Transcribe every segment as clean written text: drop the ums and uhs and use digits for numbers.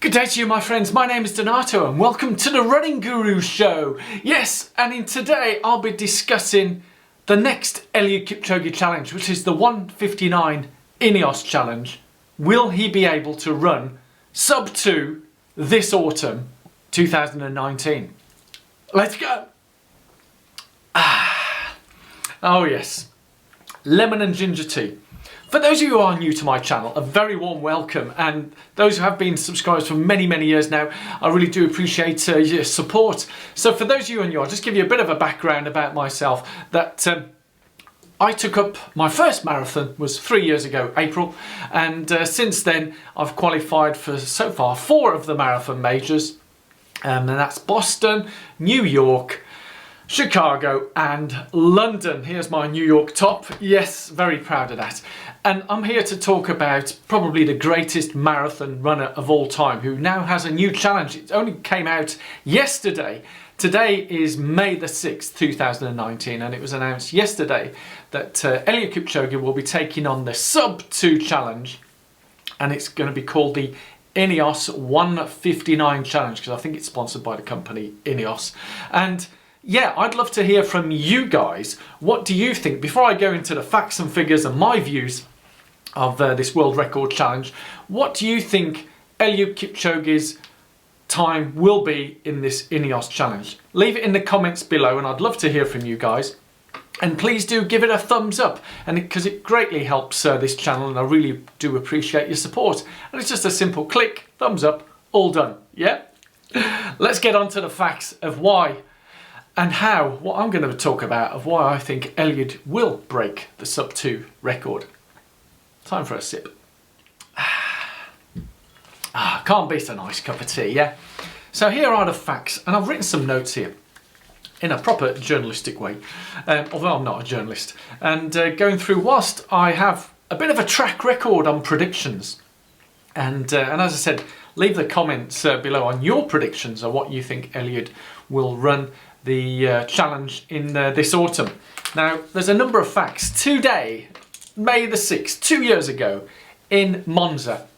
Good day to you, my friends. My name is Donato and welcome to the Running Guru Show. Yes, and in today I'll be discussing the next Eliud Kipchoge challenge, which is the 159 INEOS challenge. Will he be able to run sub 2 this autumn 2019? Let's go. Oh yes, lemon and ginger tea. For those of you who are new to my channel, a very warm welcome, and those who have been subscribers for many years now, I really do appreciate your support. So for those of you who are new, I'll just give you a bit of a background about myself. That I took up my first marathon was 3 years ago, April, and since then I've qualified for so far 4 of the marathon majors, and that's Boston, New York, Chicago and London. Here's my New York top. Yes, very proud of that. And I'm here to talk about probably the greatest marathon runner of all time, who now has a new challenge. It only came out yesterday. Today is May the 6th, 2019, and it was announced yesterday that Eliud Kipchoge will be taking on the sub 2 challenge, and it's going to be called the INEOS159 challenge, because I think it's sponsored by the company INEOS. And yeah, I'd love to hear from you guys. What do you think? Before I go into the facts and figures and my views of this world record challenge, what do you think Eliud Kipchoge's time will be in this INEOS challenge? Leave it in the comments below and I'd love to hear from you guys. And please do give it a thumbs up, and because it greatly helps this channel, and I really do appreciate your support. And it's just a simple click, thumbs up, all done. Yeah? Let's get on to the facts of why and how, what I'm going to talk about of why I think Eliud will break the sub 2 record. Time for a sip. Can't beat a nice cup of tea, yeah? So here are the facts, and I've written some notes here in a proper journalistic way, although I'm not a journalist. And going through, whilst I have a bit of a track record on predictions, and as I said, leave the comments below on your predictions of what you think Eliud will run the challenge in this autumn. Now, there's a number of facts. Today, May the 6th, 2 years ago, in Monza,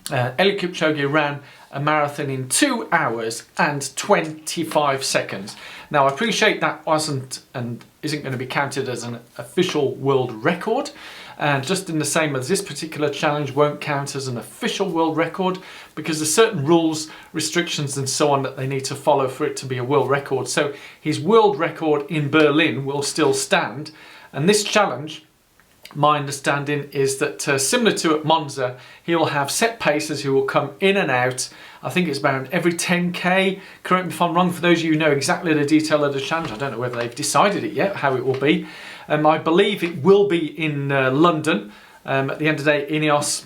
Eliud Kipchoge ran a marathon in 2 hours and 25 seconds. Now, I appreciate that wasn't and isn't going to be counted as an official world record, and just in the same as this particular challenge won't count as an official world record, because there's certain rules, restrictions and so on that they need to follow for it to be a world record. So his world record in Berlin will still stand, and this challenge, my understanding is that similar to at Monza, he'll have set pacers who will come in and out. I think it's about every 10k, correct me if I'm wrong, for those of you who know exactly the detail of the challenge. I don't know whether they've decided it yet, how it will be. I believe it will be in London. At the end of the day, INEOS,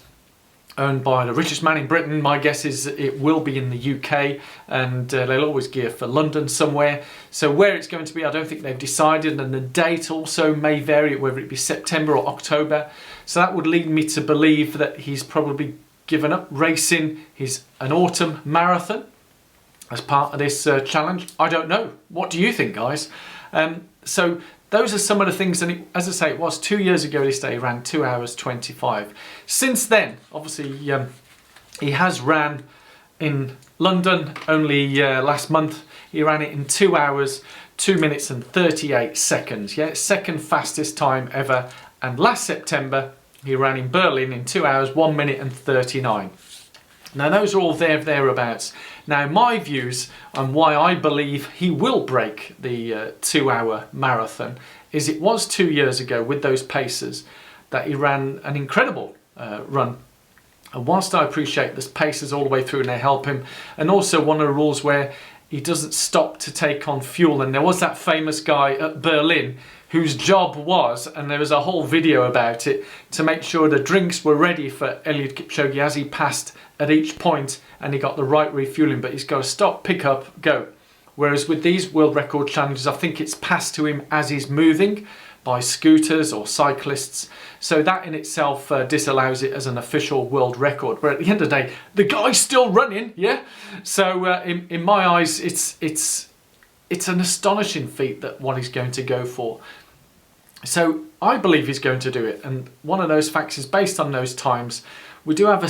owned by the richest man in Britain, my guess is it will be in the UK, and they'll always gear for London somewhere. So where it's going to be, I don't think they've decided, and the date also may vary, whether it be September or October. So that would lead me to believe that he's probably given up racing an autumn marathon as part of this challenge. I don't know. What do you think, guys? So those are some of the things, and as I say, it was 2 years ago this day, he ran 2 hours 25. Since then, obviously, he has ran in London only last month. He ran it in 2 hours, 2 minutes and 38 seconds. Yeah, second fastest time ever. And last September, he ran in Berlin in 2 hours, 1 minute and 39. Now those are all thereabouts. Now my views on why I believe he will break the 2 hour marathon is it was 2 years ago with those pacers that he ran an incredible run. And whilst I appreciate this pacers all the way through and they help him, and also one of the rules where he doesn't stop to take on fuel, and there was that famous guy at Berlin whose job was, and there was a whole video about it, to make sure the drinks were ready for Eliud Kipchoge as he passed at each point and he got the right refueling, but he's got to stop, pick up, go. Whereas with these world record challenges, I think it's passed to him as he's moving by scooters or cyclists. So that in itself disallows it as an official world record. But at the end of the day, the guy's still running, yeah? So in my eyes, it's an astonishing feat that what he's going to go for. So I believe he's going to do it. And one of those facts is based on those times We do have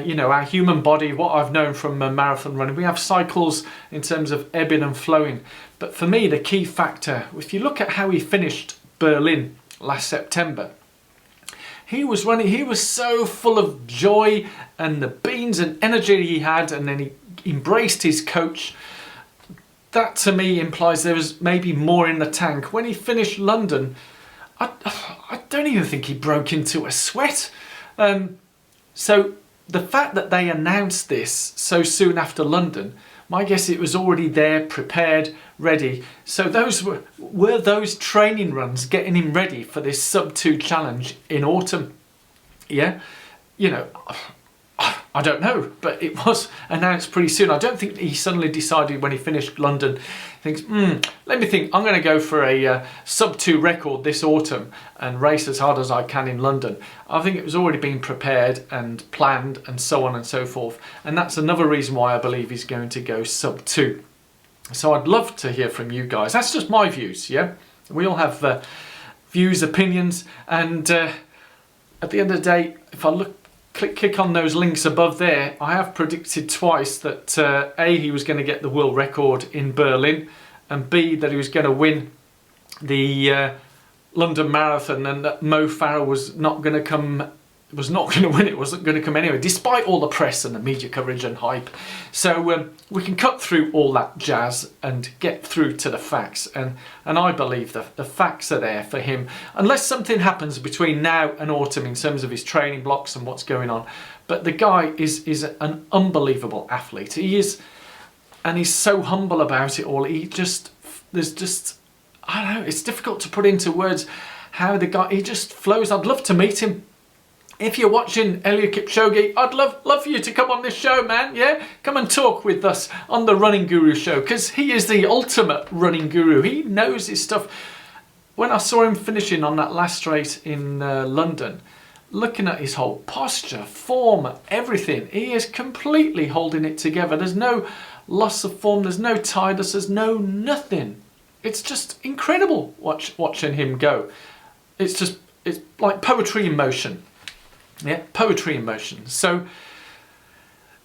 you know, our human body, what I've known from marathon running, we have cycles in terms of ebbing and flowing. But for me, the key factor, if you look at how he finished Berlin last September, he was so full of joy and the beans and energy he had, and then he embraced his coach. That to me implies there was maybe more in the tank. When he finished London, I don't even think he broke into a sweat. So the fact that they announced this so soon after London, my guess it was already there, prepared, ready. So those were those training runs getting him ready for this sub-2 challenge in autumn. Yeah, you know, I don't know, but it was announced pretty soon. I don't think he suddenly decided when he finished London, thinks, let me think, I'm going to go for a sub-2 record this autumn and race as hard as I can in London. I think it was already being prepared and planned and so on and so forth. And that's another reason why I believe he's going to go sub-2. So I'd love to hear from you guys. That's just my views, yeah? We all have views, opinions, and at the end of the day, if I click on those links above there, I have predicted twice that A, he was going to get the world record in Berlin, and B, that he was going to win the London Marathon, and that Mo Farah was not going to win it, wasn't going to come anyway, despite all the press and the media coverage and hype. So we can cut through all that jazz and get through to the facts, and I believe that the facts are there for him, unless something happens between now and autumn in terms of his training blocks and what's going on. But the guy is an unbelievable athlete. He is, and he's so humble about it all. I don't know, it's difficult to put into words how the guy, he just flows. I'd love to meet him. If you're watching Eliud Kipchoge, I'd love for you to come on this show, man. Yeah, come and talk with us on the Running Guru show, because he is the ultimate running guru. He knows his stuff. When I saw him finishing on that last race in London, looking at his whole posture, form, everything, he is completely holding it together. There's no loss of form, there's no tiredness, there's no nothing. It's just incredible watching him go. It's like poetry in motion. Yeah, poetry in motion. So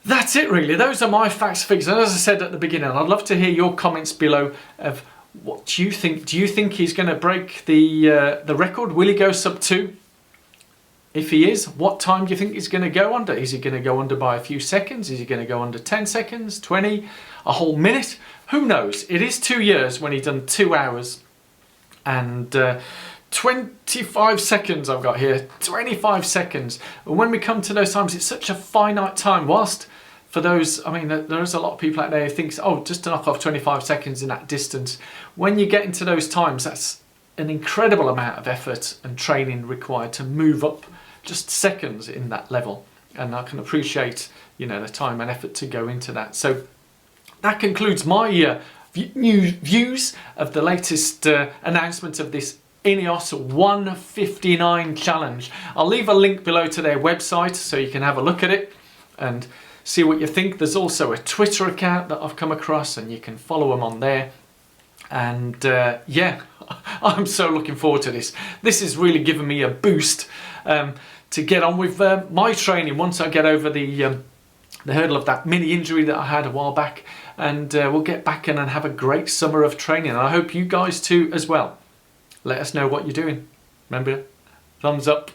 that's it really. Those are my facts, figures. And as I said at the beginning, I'd love to hear your comments below of what do you think. Do you think he's going to break the record? Will he go sub-2? If he is, what time do you think he's going to go under? Is he going to go under by a few seconds? Is he going to go under 10 seconds, 20, a whole minute? Who knows? It is 2 years when he's done 2 hours and 25 seconds I've got here, 25 seconds. And when we come to those times, it's such a finite time. Whilst for those, I mean, there's a lot of people out there who think, oh, just to knock off 25 seconds in that distance. When you get into those times, that's an incredible amount of effort and training required to move up just seconds in that level. And I can appreciate, you know, the time and effort to go into that. So that concludes my new views of the latest announcement of this INEOS159 challenge. I'll leave a link below to their website so you can have a look at it and see what you think. There's also a Twitter account that I've come across and you can follow them on there. And yeah, I'm so looking forward to this. This is really giving me a boost to get on with my training once I get over the hurdle of that mini injury that I had a while back, and we'll get back in and have a great summer of training. And I hope you guys too as well. Let us know what you're doing. Remember, thumbs up,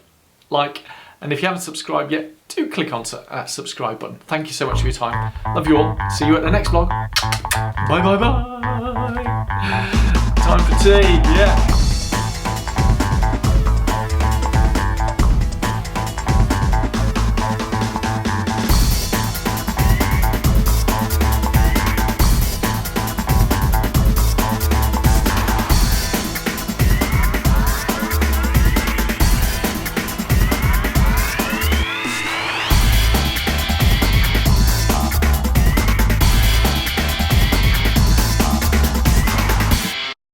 like, and if you haven't subscribed yet, do click on that subscribe button. Thank you so much for your time. Love you all. See you at the next vlog. Bye bye bye. Time for tea, yeah.